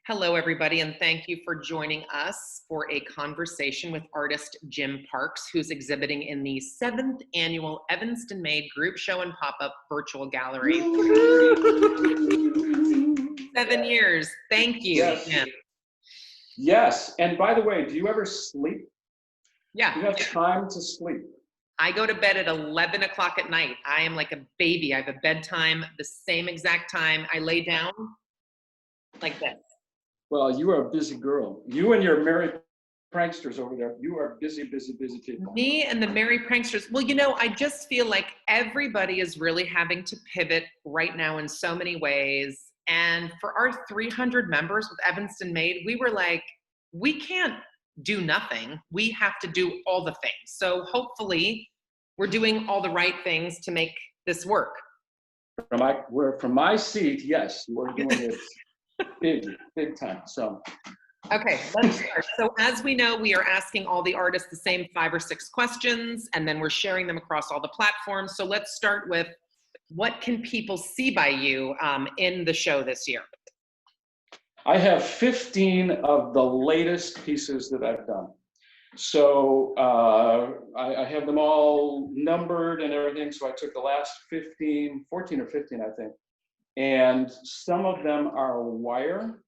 Hello, everybody, and thank you for joining us for a conversation with artist Jim Parks, who's exhibiting in the 7th annual Evanston Made group show and pop-up virtual gallery. 7 years. Thank you, Yes. Jim. Yes, and by the way, do you ever sleep? Yeah. Do you have time to sleep? I go to bed at 11 o'clock at night. I am like a baby. I have a bedtime the same exact time. I lay down like this. Well, you are a busy girl. You and your merry pranksters over there, you are busy, busy, busy people. Me and the merry pranksters. Well, I just feel like everybody is really having to pivot right now in so many ways. And for our 300 members with Evanston Made, we were like, we can't do nothing. We have to do all the things. So hopefully we're doing all the right things to make this work. From my seat, yes, you are doing it big time. So, okay, let's start. So as we know, we are asking all the artists the same 5 or 6 questions, and then we're sharing them across all the platforms. So let's start with, what can people see by you in the show this year? I have 15 of the latest pieces that I've done. So I have them all numbered and everything. So I took the last 14 or 15, I think. And some of them are wire.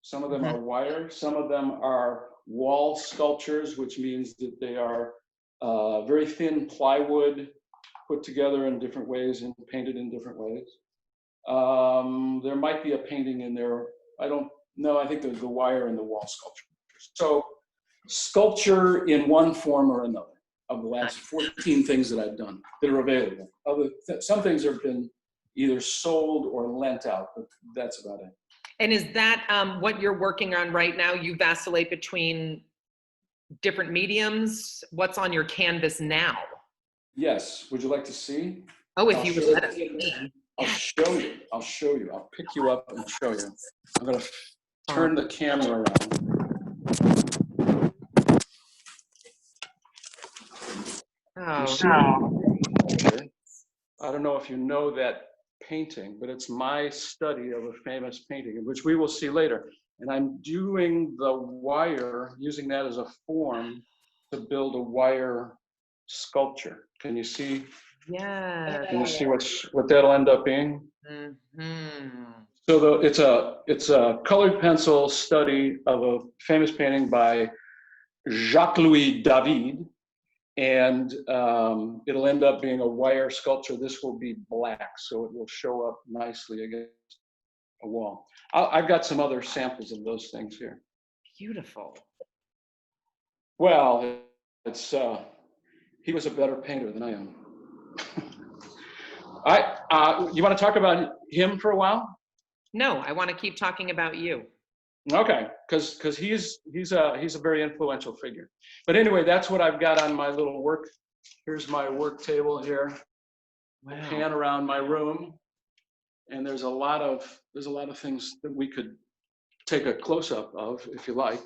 Some of them are wire. Some of them are wall sculptures, which means that they are very thin plywood put together in different ways and painted in different ways. There might be a painting in there. I don't know. I think there's the wire and the wall sculpture. So sculpture in one form or another of the last 14 things that I've done that are available. Some things have been either sold or lent out, but that's about it. And is that what you're working on right now? You vacillate between different mediums. What's on your canvas now? Yes. Would you like to see? Oh, if you would let us. I'll show you. I'll pick you up and show you. I'm going to turn the camera around. I don't know if you know that painting, but it's my study of a famous painting, which we will see later. And I'm doing the wire, using that as a form to build a wire sculpture. Can you see? Yeah. Can you see what that'll end up being? Mm-hmm. So it's a colored pencil study of a famous painting by Jacques-Louis David. And it'll end up being a wire sculpture. This will be black, so it will show up nicely against a wall. I've got some other samples of those things here. Beautiful. Well, he was a better painter than I am. You want to talk about him for a while? No, I want to keep talking about you. Okay, because he's a very influential figure. But anyway, that's what I've got on my little work. Here's my work table here. Wow. Pan around my room, and there's a lot of things that we could take a close-up of, if you like.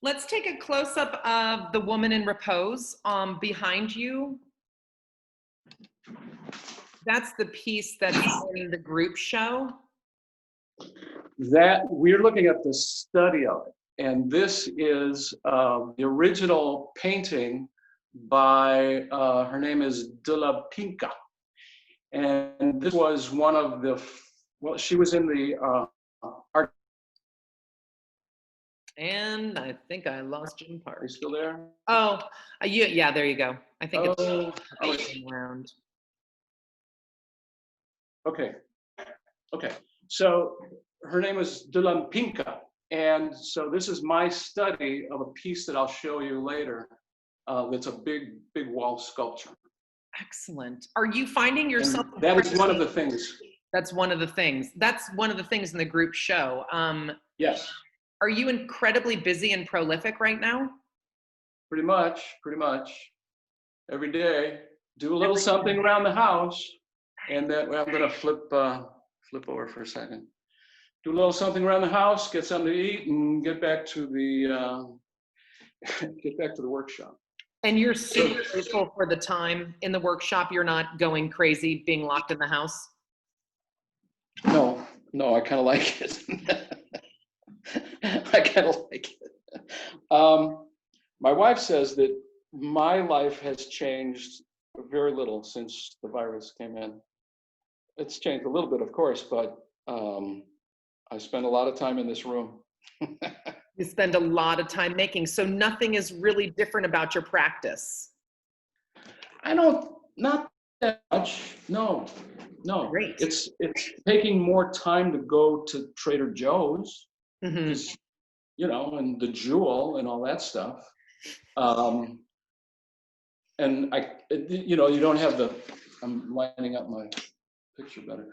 Let's take a close-up of the woman in repose behind you. That's the piece that's in the group show. That we're looking at the study of it, and this is the original painting by her name is De La Pinca, and this was one of the she was in the art. And I think I lost Jim Park. Are you still there? Oh, yeah, there you go. I think it's around. Okay. So her name is De La Pinca, and so this is my study of a piece that I'll show you later. That's a big wall sculpture. Excellent. Are you finding yourself? And that is one of the things. That's one of the things. That's one of the things in the group show. Yes. Are you incredibly busy and prolific right now? Pretty much. Every day, do a little something around the house, and then I'm going to flip over for a second. Do a little something around the house, get something to eat, and get back to the workshop. And you're super grateful for the time in the workshop. You're not going crazy being locked in the house? No, I kind of like it. I kind of like it. My wife says that my life has changed very little since the virus came in. It's changed a little bit, of course, but I spend a lot of time in this room. You spend a lot of time making, so nothing is really different about your practice. Not that much. No. Great. It's taking more time to go to Trader Joe's, because, and the Jewel and all that stuff. And you don't have I'm lining up my picture better.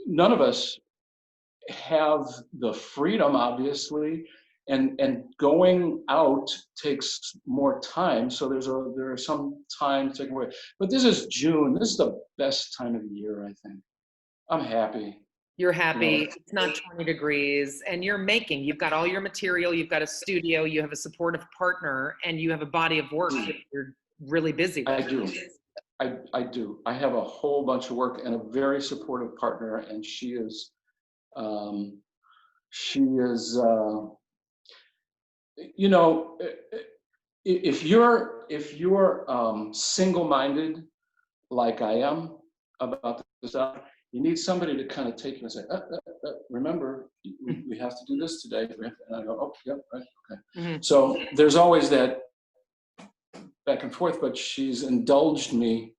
None of us have the freedom, obviously, and going out takes more time. So there are some time taken away. But this is June. This is the best time of the year, I think. I'm happy. You're happy. It's not 20 degrees, and you're making. You've got all your material. You've got a studio. You have a supportive partner, and you have a body of work that you're really busy with. I do. I do. I have a whole bunch of work and a very supportive partner, and she is if you're single-minded like I am about this stuff, you need somebody to kind of take you and say, remember, we have to do this today. And I go, oh, yep, right, okay. So there's always that back and forth, but she's indulged me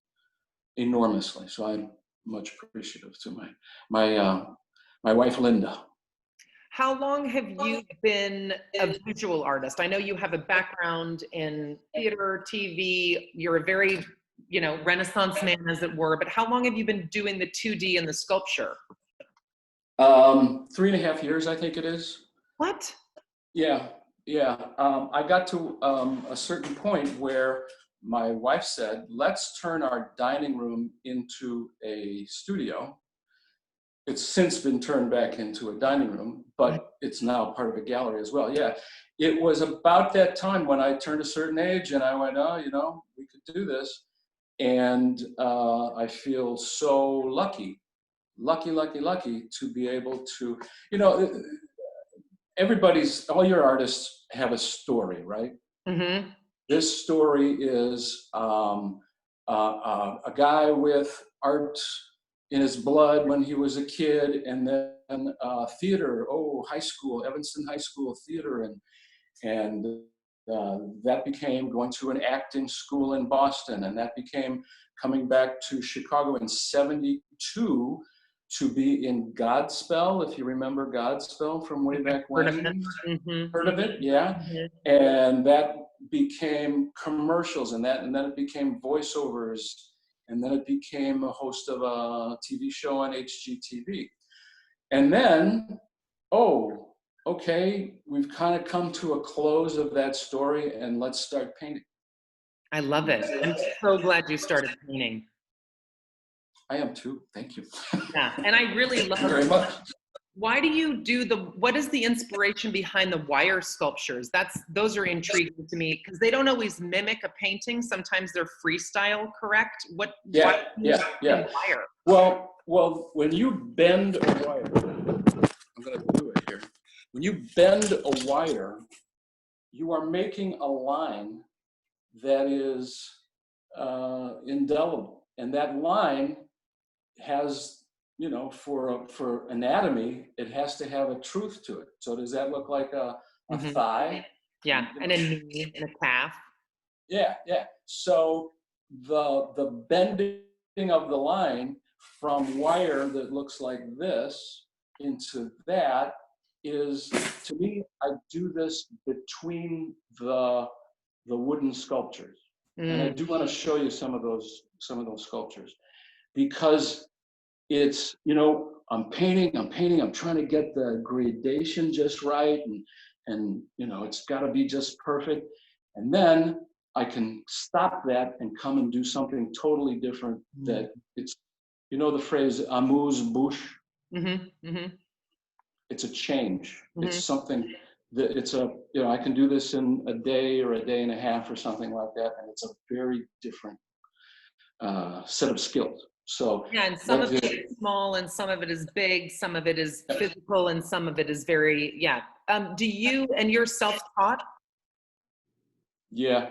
enormously. So I'm much appreciative to my wife, Linda. How long have you been a visual artist? I know you have a background in theater, TV. You're a very, Renaissance man, as it were. But how long have you been doing the 2D and the sculpture? 3.5 years, I think it is. What? Yeah. I got to a certain point where my wife said, let's turn our dining room into a studio. It's since been turned back into a dining room, but it's now part of a gallery as well. Yeah, it was about that time when I turned a certain age and I went, oh, we could do this. And I feel so lucky to be able to, all your artists have a story, right? Mm-hmm. This story is a guy with art in his blood when he was a kid, and then theater, high school, Evanston High School theater, and that became going to an acting school in Boston, and that became coming back to Chicago in '72 to be in Godspell, if you remember Godspell from way back when. Heard of it? Yeah. And that became commercials, and then it became voiceovers, and then it became a host of a TV show on HGTV. And then, okay, we've kind of come to a close of that story, and let's start painting. I love it. I'm so glad you started painting. I am too. Thank you. Yeah, and I really love it. Very much. Why do you do what is the inspiration behind the wire sculptures? Those are intriguing to me because they don't always mimic a painting. Sometimes they're freestyle, correct? Yeah. Wire? Well, when you bend a wire, I'm going to do it here. When you bend a wire, you are making a line that is indelible, and that line has, for anatomy, it has to have a truth to it. So does that look like a thigh? Yeah, and a knee and a calf. Yeah. So the bending of the line from wire that looks like this into that is, to me, I do this between the wooden sculptures. And I do want to show you some of those sculptures, because it's, I'm painting, I'm trying to get the gradation just right, and it's got to be just perfect. And then I can stop that and come and do something totally different. That it's, the phrase amuse-bouche. It's a change. It's something that I can do this in a day or a day and a half or something like that, and it's a very different set of skills. So Yeah, and some of it is small and some of it is big, some of it is physical and some of it is very, yeah. Do you, and you're self-taught? yeah.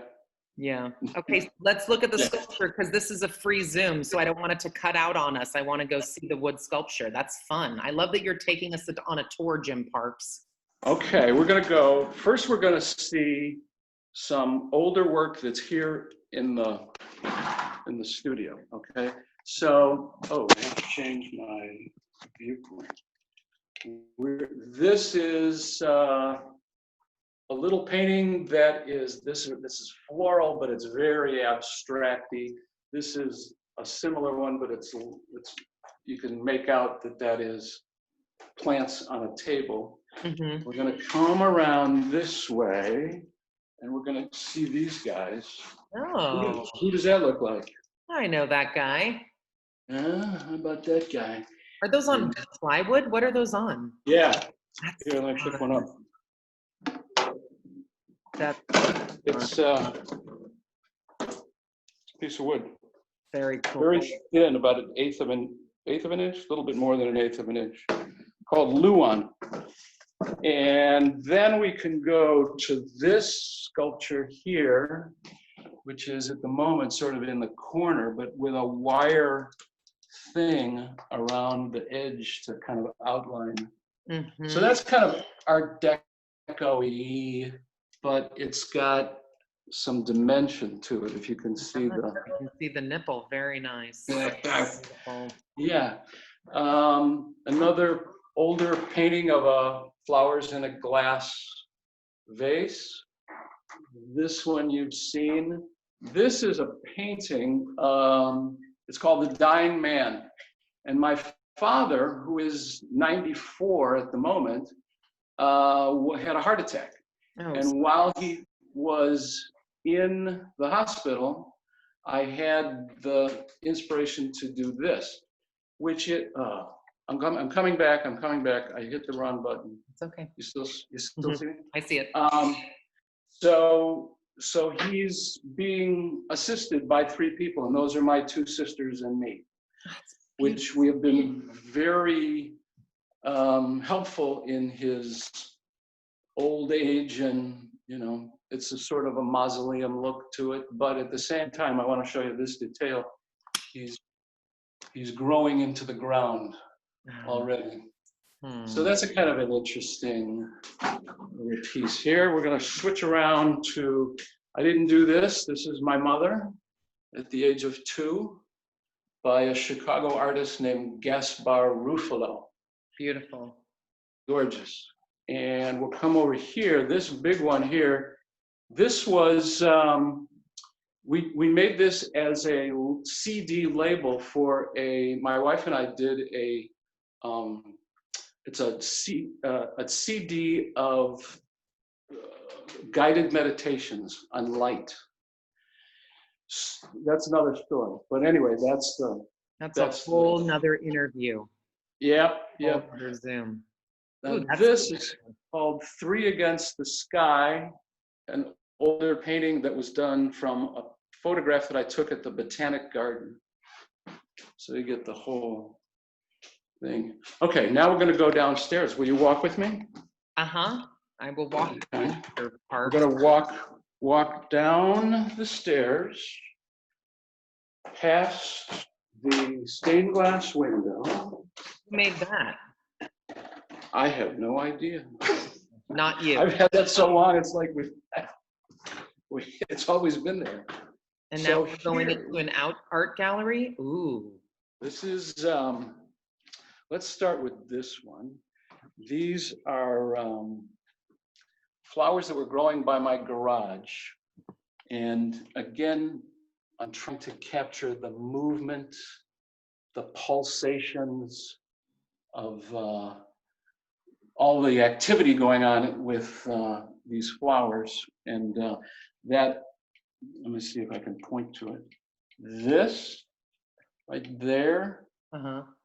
Yeah. Okay, so let's look at the Yeah. sculpture because this is a free Zoom, so I don't want it to cut out on us. I want to go see the wood sculpture. That's fun. I love that you're taking us on a tour, Jim Parks. Okay, we're gonna go, first we're gonna see some older work that's here in the studio, okay? So, oh, I have to change my viewpoint. This is a little painting that is, this is floral, but it's very abstracty. This is a similar one, but it's you can make out that that is plants on a table. Mm-hmm. We're gonna come around this way and we're gonna see these guys. Oh, Who does that look like? I know that guy. How about that guy? Are those on plywood? What are those on? Yeah, That's here, let me pick one up. It's a piece of wood. very cool. Very thin, about an eighth of an inch, a little bit more than an eighth of an inch, called Luan. And then we can go to this sculpture here, which is at the moment sort of in the corner, but with a wire thing around the edge to kind of outline. Mm-hmm. So that's kind of Art Deco-y, but it's got some dimension to it, if you can see the... You can see the nipple, very nice. Yeah. Another older painting of flowers in a glass vase. This one you've seen. This is a painting, it's called The Dying Man. And my father, who is 94 at the moment, had a heart attack. Oh, and while he was in the hospital, I had the inspiration to do this, which I'm coming back. I hit the wrong button. it's okay. You still see me? I see it. So he's being assisted by 3 people, and those are my 2 sisters and me, which we have been very helpful in his old age, and it's a sort of a mausoleum look to it. But at the same time, I want to show you this detail. He's growing into the ground already. So that's a kind of an interesting piece here. We're going to switch around to, I didn't do this. This is my mother at the age of 2 by a Chicago artist named Gaspar Ruffalo. Beautiful. Gorgeous. And we'll come over here. This big one here, this was, we made this as a CD label for my wife and I did it's a CD of guided meditations on light. That's another story. But anyway, that's a whole nother interview. Yep. Another Zoom. This is called 3 Against the Sky, an older painting that was done from a photograph that I took at the Botanic Garden. So you get the whole thing. Okay, now we're going to go downstairs. Will you walk with me? Uh-huh. I will walk. Okay. We're going to walk down the stairs, past the stained glass window. Who made that? I have no idea. Not you. I've had that so long, it's like it's always been there. And now we're going into an art gallery? Ooh. This is, let's start with this one. These are flowers that were growing by my garage. And again, I'm trying to capture the movement, the pulsations of all the activity going on with these flowers. And that, let me see if I can point to it. This right there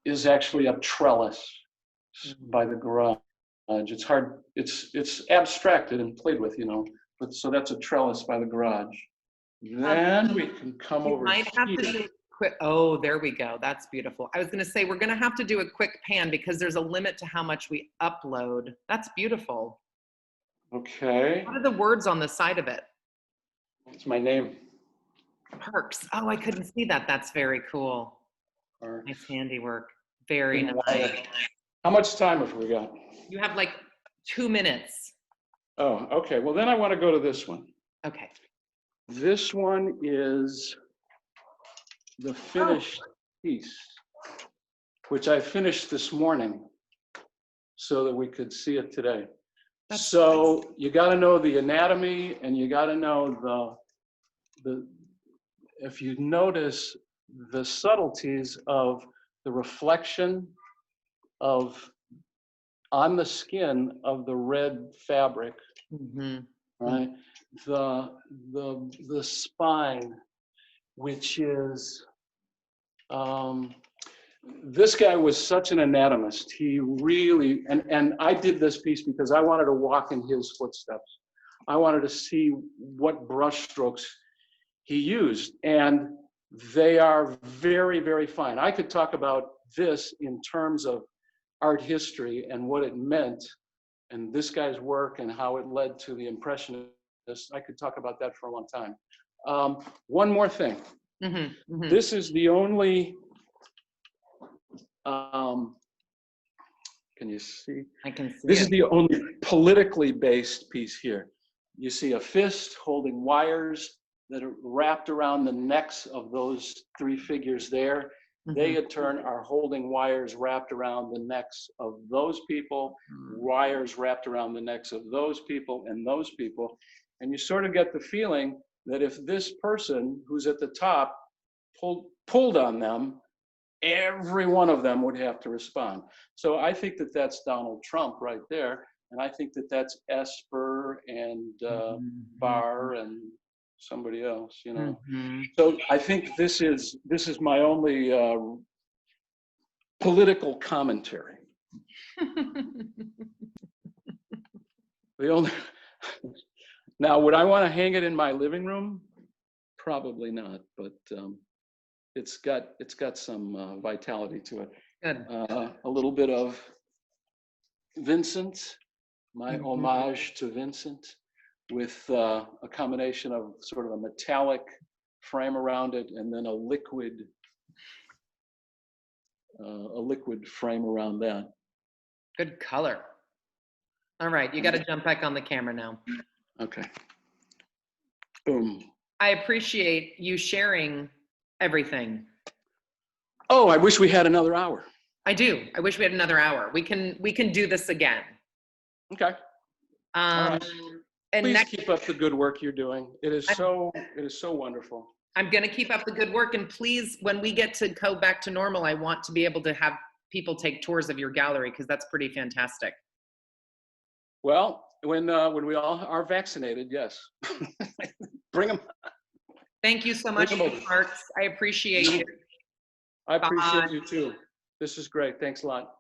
is actually a trellis by the garage. It's hard, it's abstracted and played with, but so that's a trellis by the garage. Then we can come over here. You might have to do quick, oh, there we go. That's beautiful. I was going to say, we're going to have to do a quick pan because there's a limit to how much we upload. That's beautiful. Okay. What are the words on the side of it? It's my name. Perks. Oh, I couldn't see that. That's very cool. Perks. Nice handiwork. Very nice. How much time have we got? You have like 2 minutes. Oh, okay. Well, then I want to go to this one. Okay. This one is the finished piece, which I finished this morning so that we could see it today. So you got to know the anatomy, and you got to know if you notice the subtleties of the reflection of on the skin of the red fabric, right? The spine, which is this guy was such an anatomist. He really, and I did this piece because I wanted to walk in his footsteps. I wanted to see what brush strokes he used, and they are very, very fine. I could talk about this in terms of art history and what it meant, and this guy's work and how it led to the Impressionists. I could talk about that for a long time. One more thing. This is the only, can you see? I can see This is the only politically based piece here. You see a fist holding wires that are wrapped around the necks of those three figures there. They in turn are holding wires wrapped around the necks of those people, wires wrapped around the necks of those people and those people. And you sort of get the feeling that if this person who's at the top pulled on them, every one of them would have to respond. So I think that that's Donald Trump right there. And I think that that's Esper and Barr and somebody else, you know. So I think this is my only political commentary. The only. Now, would I want to hang it in my living room? Probably not, but it's got some vitality to it. Good. A little bit of Vincent, my homage to Vincent, with a combination of sort of a metallic frame around it and then a liquid frame around that. Good color. All right, you got to jump back on the camera now. Okay. Boom. I appreciate you sharing everything. Oh, I wish we had another hour. I do. I wish we had another hour. We can do this again. Okay. All right. And please keep up the good work you're doing. It is so wonderful. I'm going to keep up the good work, and please, when we get to go back to normal, I want to be able to have people take tours of your gallery because that's pretty fantastic. Well, when we all are vaccinated, yes. Bring them. Thank you so much, Marks. I appreciate you. I appreciate you too. This is great. Thanks a lot.